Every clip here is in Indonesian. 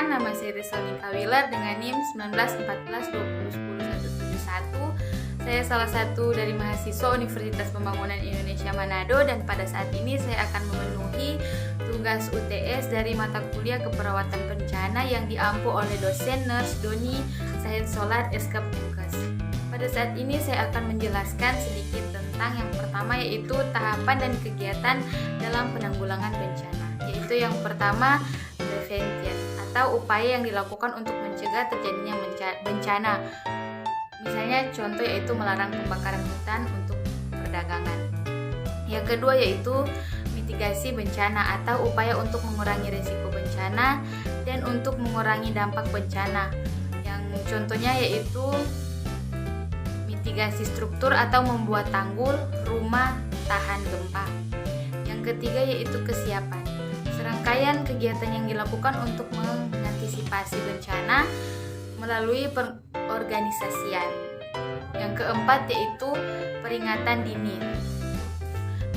Perkenalkan, nama saya Rizalika Willer dengan NIM 191420101171. Saya salah satu dari mahasiswa Universitas Pembangunan Indonesia Manado, dan pada saat ini saya akan memenuhi tugas UTS dari mata kuliah keperawatan bencana yang diampu oleh dosen Nurse Doni Said Solar SK Pemkes. Pada saat ini saya akan menjelaskan sedikit tentang yang pertama, yaitu tahapan dan kegiatan dalam penanggulangan bencana. Yaitu yang pertama, prevention atau upaya yang dilakukan untuk mencegah terjadinya bencana. Misalnya contoh yaitu melarang pembakaran hutan untuk perdagangan. Yang kedua yaitu mitigasi bencana atau upaya untuk mengurangi risiko bencana dan untuk mengurangi dampak bencana. Yang contohnya yaitu mitigasi struktur atau membuat tanggul, rumah tahan gempa. Yang ketiga yaitu kesiapan. Serangkaian kegiatan yang dilakukan untuk mengantisipasi bencana melalui pengorganisasian. Yang keempat yaitu peringatan dini.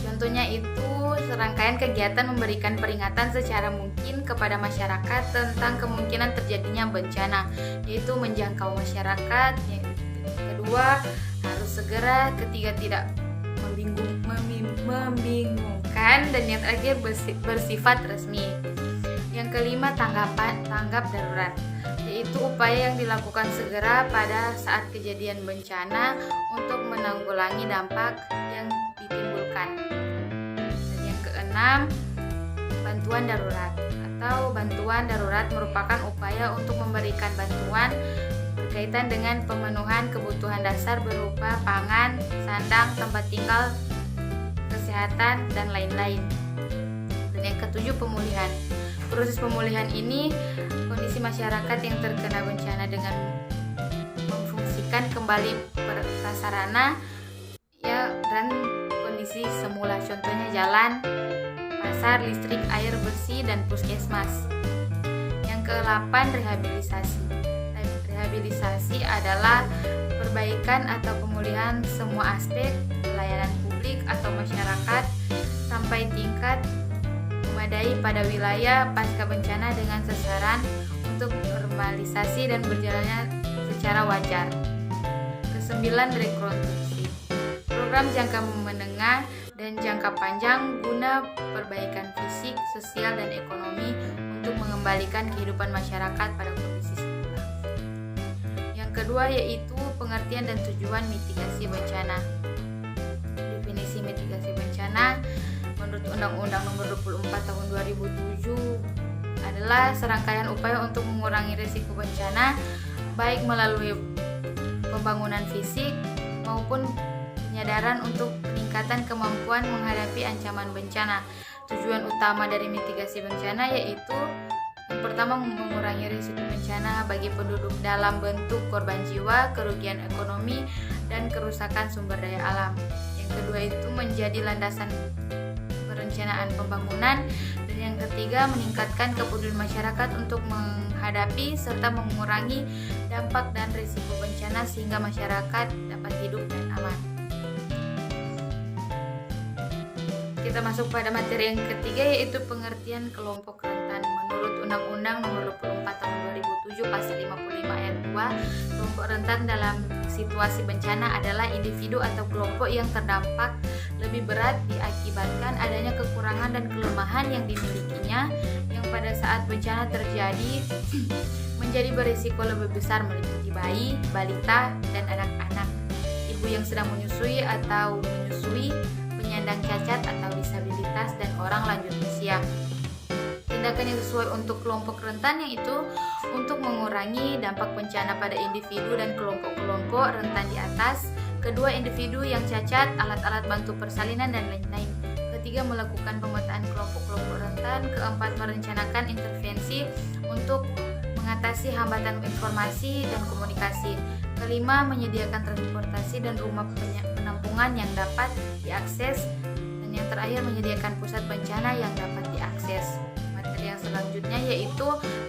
Contohnya itu serangkaian kegiatan memberikan peringatan secara mungkin kepada masyarakat tentang kemungkinan terjadinya bencana, yaitu menjangkau masyarakat. Yang kedua, harus segera. Ketiga, tidak membingungkan, dan yang terakhir bersifat resmi. Yang kelima, tanggap darurat, yaitu upaya yang dilakukan segera pada saat kejadian bencana untuk menanggulangi dampak yang ditimbulkan. Dan yang keenam, bantuan darurat atau bantuan darurat merupakan upaya untuk memberikan bantuan berkaitan dengan pemenuhan kebutuhan dasar berupa pangan, sandang, tempat tinggal, kesehatan, dan lain-lain. Dan yang ketujuh, pemulihan. Proses pemulihan ini kondisi masyarakat yang terkena bencana dengan memfungsikan kembali prasarana dan kondisi semula, contohnya jalan, pasar, listrik, air bersih, dan puskesmas. Yang ke-8, rehabilitasi. Rehabilitasi adalah perbaikan atau pemulihan semua aspek pelayanan publik atau masyarakat sampai tingkat memadai pada wilayah pasca bencana dengan sasaran untuk normalisasi dan berjalannya secara wajar. Kesembilan, rekonstruksi. Program jangka menengah dan jangka panjang guna perbaikan fisik, sosial, dan ekonomi untuk mengembalikan kehidupan masyarakat pada kondisi semula. Yang kedua yaitu pengertian dan tujuan mitigasi bencana. Definisi mitigasi bencana menurut Undang-Undang Nomor 24 Tahun 2007 adalah serangkaian upaya untuk mengurangi risiko bencana baik melalui pembangunan fisik maupun penyadaran untuk peningkatan kemampuan menghadapi ancaman bencana. Tujuan utama dari mitigasi bencana yaitu yang pertama, mengurangi risiko bencana bagi penduduk dalam bentuk korban jiwa, kerugian ekonomi, dan kerusakan sumber daya alam. Yang kedua itu menjadi landasan perencanaan pembangunan, dan yang ketiga meningkatkan kepedulian masyarakat untuk menghadapi serta mengurangi dampak dan risiko bencana sehingga masyarakat dapat hidup dan aman. Kita masuk pada materi yang ketiga yaitu pengertian kelompok rentan. Menurut Undang-Undang Nomor 24 Tahun 2007 Pasal 55 Ayat 2, kelompok rentan dalam situasi bencana adalah individu atau kelompok yang terdampak lebih berat diakibatkan adanya kekurangan dan kelemahan yang dimilikinya yang pada saat bencana terjadi menjadi berisiko lebih besar, meliputi bayi, balita, dan anak-anak, ibu yang sedang menyusui atau menyusui, penyandang cacat atau disabilitas, dan orang lanjut usia. Tindakan yang sesuai untuk kelompok rentan yaitu untuk mengurangi dampak bencana pada individu dan kelompok-kelompok rentan di atas. Kedua, individu yang cacat, alat-alat bantu persalinan, dan lain-lain. Ketiga, melakukan pemetaan kelompok-kelompok rentan. Keempat, merencanakan intervensi untuk mengatasi hambatan informasi dan komunikasi. Kelima, menyediakan transportasi dan rumah penampungan yang dapat diakses. Dan yang terakhir, menyediakan pusat bencana yang dapat diakses. Materi yang selanjutnya yaitu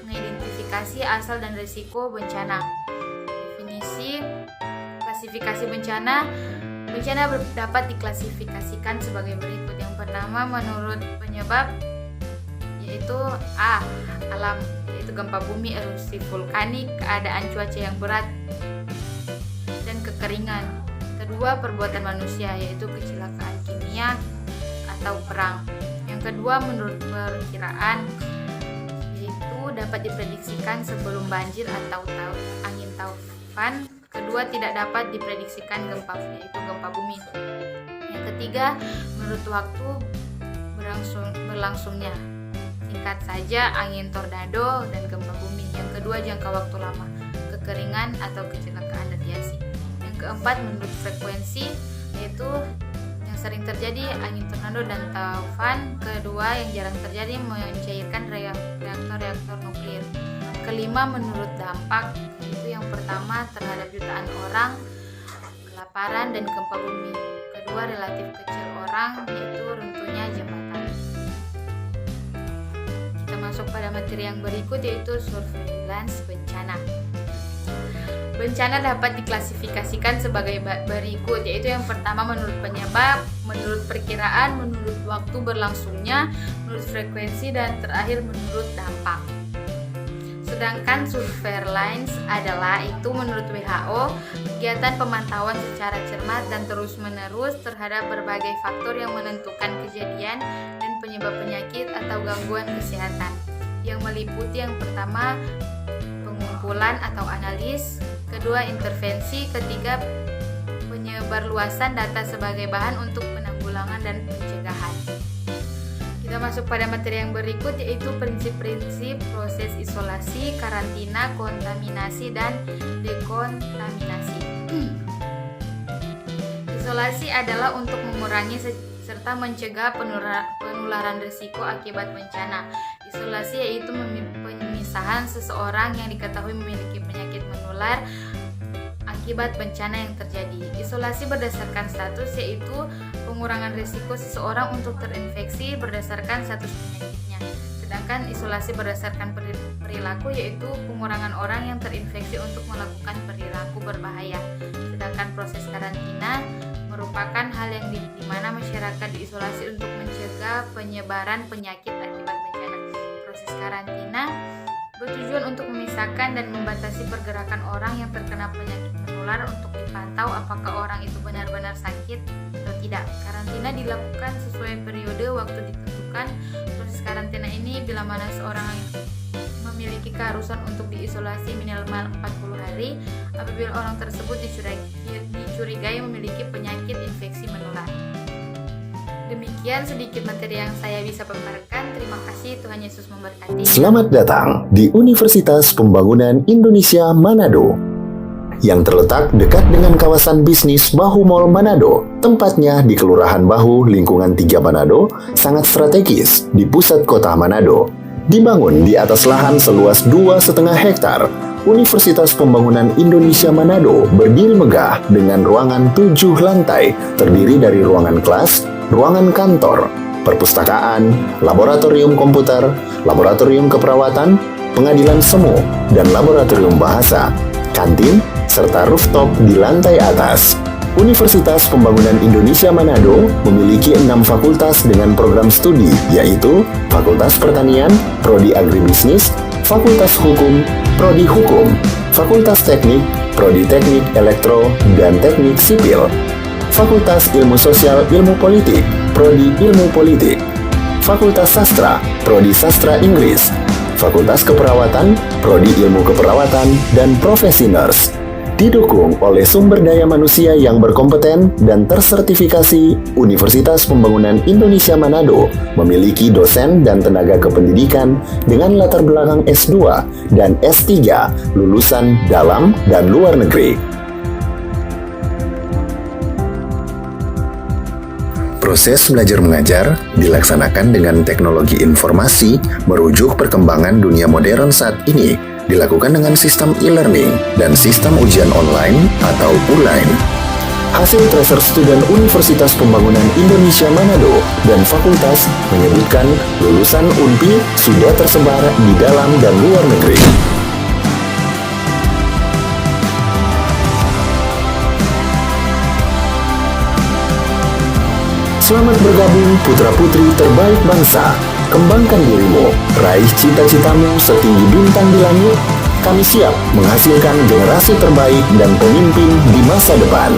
mengidentifikasi asal dan risiko bencana. Definisi klasifikasi bencana. Bencana dapat diklasifikasikan sebagai berikut. Yang pertama, menurut penyebab, yaitu A. Alam, yaitu gempa bumi, erupsi vulkanik, keadaan cuaca yang berat, dan kekeringan. Kedua, perbuatan manusia, yaitu kecelakaan kimia atau perang. Yang kedua, menurut perkiraan, yaitu dapat diprediksikan sebelum banjir atau angin taufan. Kedua, tidak dapat diprediksikan gempa, yaitu gempa bumi. Yang ketiga, menurut waktu berlangsungnya. Singkat saja, angin tornado dan gempa bumi. Yang kedua, jangka waktu lama, kekeringan atau kecelakaan radiasi. Yang keempat, menurut frekuensi, yaitu yang sering terjadi angin tornado dan taufan. Kedua, yang jarang terjadi, mencairkan reaktor nuklir. Kelima, menurut dampak, yaitu yang pertama terhadap jutaan orang, kelaparan dan gempa bumi. Kedua, relatif kecil orang, yaitu runtuhnya jembatan. Kita masuk pada materi yang berikut, yaitu surveillance bencana. Bencana dapat diklasifikasikan sebagai berikut, yaitu yang pertama menurut penyebab, menurut perkiraan, menurut waktu berlangsungnya, menurut frekuensi, dan terakhir menurut dampak. Sedangkan surveillance adalah itu menurut WHO, kegiatan pemantauan secara cermat dan terus-menerus terhadap berbagai faktor yang menentukan kejadian dan penyebab penyakit atau gangguan kesehatan, yang meliputi yang pertama pengumpulan atau analis, kedua intervensi, ketiga penyebarluasan data sebagai bahan untuk penanggulangan dan pencegahan. Kita masuk pada materi yang berikut, yaitu prinsip-prinsip proses isolasi, karantina, kontaminasi, dan dekontaminasi. Isolasi adalah untuk mengurangi serta mencegah penularan risiko akibat bencana. Isolasi yaitu pemisahan seseorang yang diketahui memiliki penyakit menular akibat bencana yang terjadi. Isolasi berdasarkan status, yaitu pengurangan risiko seseorang untuk terinfeksi berdasarkan status penyakitnya. Sedangkan isolasi berdasarkan perilaku, yaitu pengurangan orang yang terinfeksi untuk melakukan perilaku berbahaya. Sedangkan proses karantina merupakan hal yang di mana masyarakat diisolasi untuk mencegah penyebaran penyakit akibat bencana. Proses karantina bertujuan untuk memisahkan dan membatasi pergerakan orang yang terkena penyakit menular untuk dipantau apakah orang itu benar-benar sakit atau tidak. Karantina dilakukan sesuai periode waktu ditentukan. Proses karantina ini bila mana seorang memiliki keharusan untuk diisolasi minimal 40 hari apabila orang tersebut dicurigai memiliki penyakit infeksi menular. Demikian sedikit materi yang saya bisa paparkan. Terima kasih, Tuhan Yesus memberkati. Selamat datang di Universitas Pembangunan Indonesia Manado yang terletak dekat dengan kawasan bisnis Bahu Mall Manado. Tempatnya di Kelurahan Bahu, lingkungan 3 Manado, sangat strategis di pusat kota Manado. Dibangun di atas lahan seluas 2,5 hektar, Universitas Pembangunan Indonesia Manado berdiri megah dengan ruangan 7 lantai, terdiri dari ruangan kelas, ruangan kantor, perpustakaan, laboratorium komputer, laboratorium keperawatan, pengadilan semu, dan laboratorium bahasa, kantin, serta rooftop di lantai atas. Universitas Pembangunan Indonesia Manado memiliki 6 fakultas dengan program studi, yaitu Fakultas Pertanian, Prodi Agribisnis, Fakultas Hukum, Prodi Hukum, Fakultas Teknik, Prodi Teknik Elektro dan Teknik Sipil, Fakultas Ilmu Sosial Ilmu Politik, Prodi Ilmu Politik, Fakultas Sastra, Prodi Sastra Inggris, Fakultas Keperawatan, Prodi Ilmu Keperawatan, dan Profesi Nurse. Didukung oleh sumber daya manusia yang berkompeten dan tersertifikasi, Universitas Pembangunan Indonesia Manado memiliki dosen dan tenaga kependidikan dengan latar belakang S2 dan S3 lulusan dalam dan luar negeri. Proses belajar mengajar dilaksanakan dengan teknologi informasi merujuk perkembangan dunia modern saat ini, dilakukan dengan sistem e-learning dan sistem ujian online atau ULAIN. Hasil tracer student Universitas Pembangunan Indonesia Manado dan fakultas menyebutkan lulusan UNPI sudah tersebar di dalam dan luar negeri. Selamat bergabung putra-putri terbaik bangsa. Kembangkan dirimu, raih cita-citamu setinggi bintang di langit. Kami siap menghasilkan generasi terbaik dan pemimpin di masa depan.